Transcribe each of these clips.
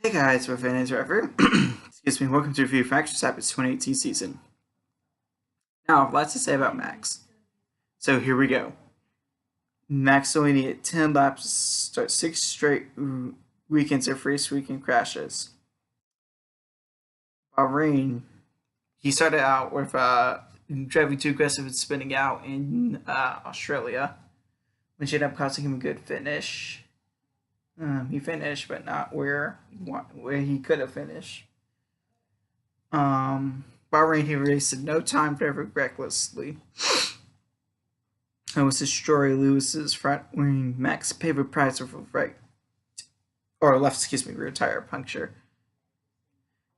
Hey guys, we're Van Forever. Excuse me, welcome to Review Fractures Rapids 2018 season. Now, lots to say about Max. So here we go. Max only needed 10 laps to start 6 straight weekends of race weekend crashes. Bahrain, he started out with driving too aggressive and spinning out in Australia, which ended up costing him a good finish. He finished, but not where he could have finished. Bahrain, he raced in no time, driver recklessly. It was destroy Lewis's front wing. Max paid the price of a rear tire puncture.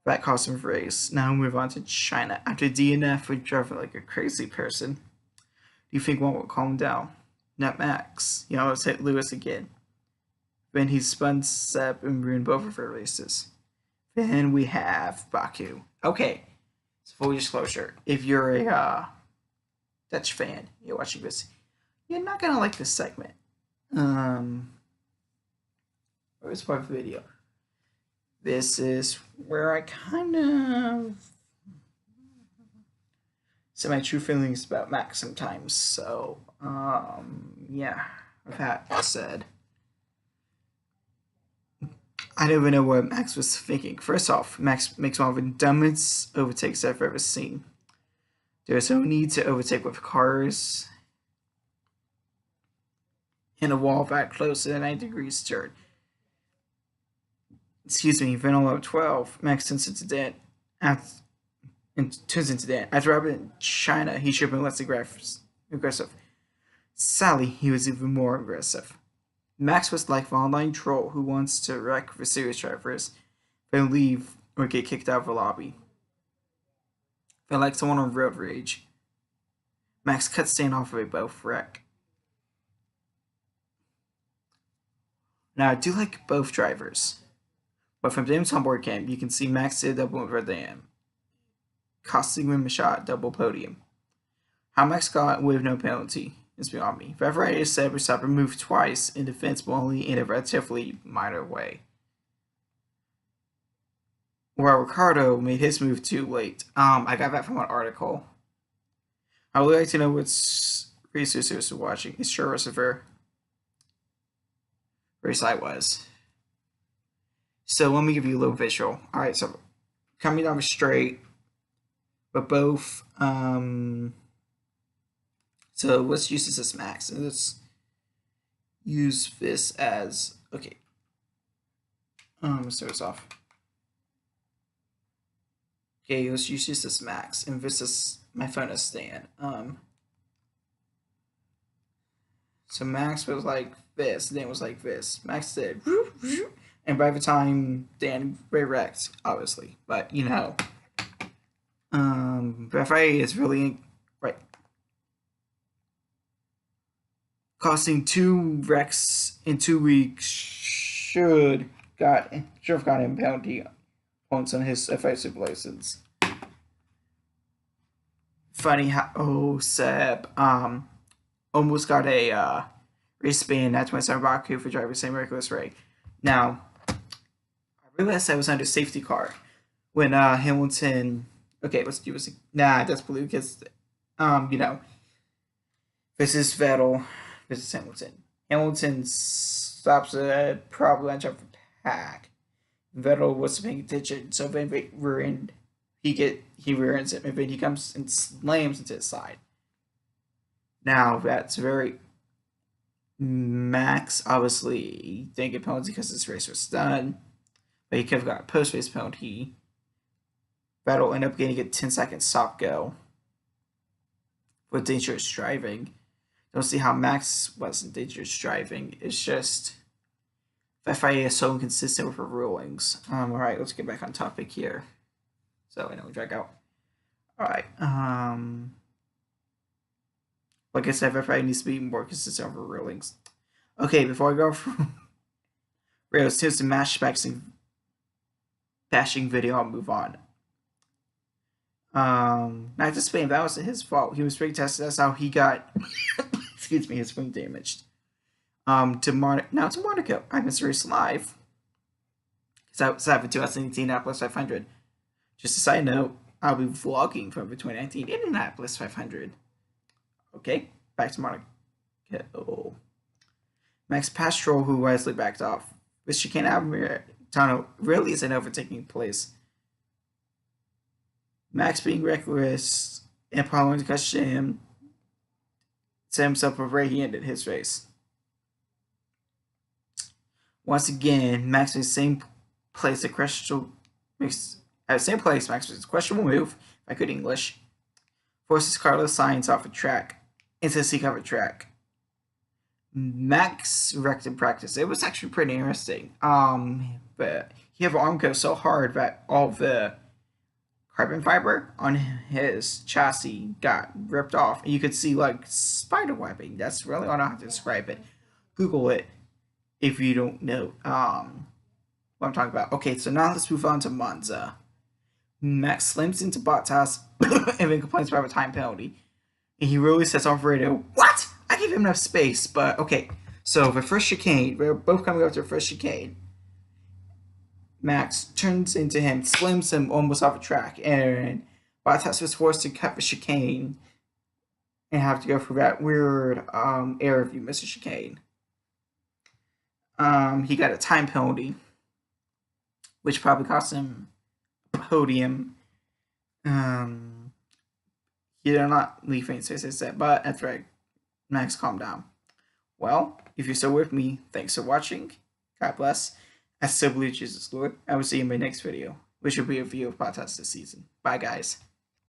That cost him the race. Now we move on to China. After DNF, we drove like a crazy person. Do you think one will calm down? Not Max. He almost hit Lewis again. Then he spun Seb and ruined both of her races. Then we have Baku. Okay, so full disclosure, if you're a Dutch fan, you're watching this, you're not gonna like this segment. Where's part of the video? This is where I kind of say my true feelings about Max sometimes. So, yeah, with that said, I don't even know what Max was thinking. First off, Max makes one of the dumbest overtakes I've ever seen. There's no need to overtake with cars in a wall that close to the 90 degrees turn. Excuse me, then on lap 12, Max turns into that. After Robert in China, he should have been less aggressive. Sadly, he was even more aggressive. Max was like an online troll who wants to wreck the serious drivers, then leave or get kicked out of the lobby. Felt like someone on road rage. Max cut Stan off of a both wreck. Now I do like both drivers, but from Damon's onboard cam, you can see Max did a double with Verstappen, costing him a shot double podium. How Max got with no penalty is beyond me. Referee said Verstappen moved twice in defense, but only in a relatively minor way. While Ricardo made his move too late. I got that from an article. I would like to know what racers are watching. It's sure was a very race I was. So let me give you a little visual. Alright, so coming down the straight, but both so let's use this as Max, and let's use this as okay. Let's start this off. Okay, let's use this as Max, and this is my phone as Stan. So Max was like this, Dan was like this. Max did, and by the time Dan wrecked, obviously, but you know, referee is really right. Costing 2 wrecks in 2 weeks should have gotten him penalty points on his offensive license. Funny how Seb almost got a race ban at 27 Baku for driving the same reckless rate. Now, I realized I was under safety car when Hamilton. Okay, let's do this. Nah, that's blue because you know, this is Vettel. This is Hamilton. Hamilton stops at probably on top of the pack. Vettel wasn't paying attention, so then he rear ends him, and then he comes and slams into his side. Now that's very Max obviously didn't get penalty because this race was done, but he could have got a post-race penalty. Vettel ended up getting a 10-second stop go for dangerous driving. Don't see how Max wasn't dangerous driving. It's just FIA is so inconsistent with her rulings. Alright, let's get back on topic here. So I know we drag out. Alright, like I said, FIA needs to be more consistent with her rulings. Okay, before I go from rails, here's the match bashing video, I'll move on. Not just Spain, that wasn't his fault. He was brake tested, that's how he got excuse me, his wing damaged. To Monaco. I missed the race live. 7 2018 Indianapolis 500. Just a side note, I'll be vlogging from the 2019 Indianapolis 500. Okay, back to Monaco. Max Pastrol, who wisely backed off. With chicane tunnel really isn't overtaking place. Max being reckless and following the question him set himself up where he ended his race. Once again, Max in the same place the questionable at the same place Max was questionable move, if I could English, forces Carlos Sainz off a track into the sea covered track. Max wrecked in practice. It was actually pretty interesting. But he had an arm go so hard that all the carbon fiber on his chassis got ripped off. And you could see like spider webbing. That's really I don't know how to describe it. Google it if you don't know what I'm talking about. Okay, so now let's move on to Monza. Max slams into Bottas and then complains about a time penalty. And he really says on radio, "What? I gave him enough space." But okay, so the first chicane, we're both coming up to the first chicane. Max turns into him, slams him almost off the track, and Bottas was forced to cut the chicane and have to go through that weird air if you miss a chicane. He got a time penalty, which probably cost him a podium. He did not leave any space, I said, but that's right. Max, calm down. Well, if you're still with me, thanks for watching. God bless. I still believe Jesus Lord. I will see you in my next video, which will be a review of Bottas this season. Bye, guys.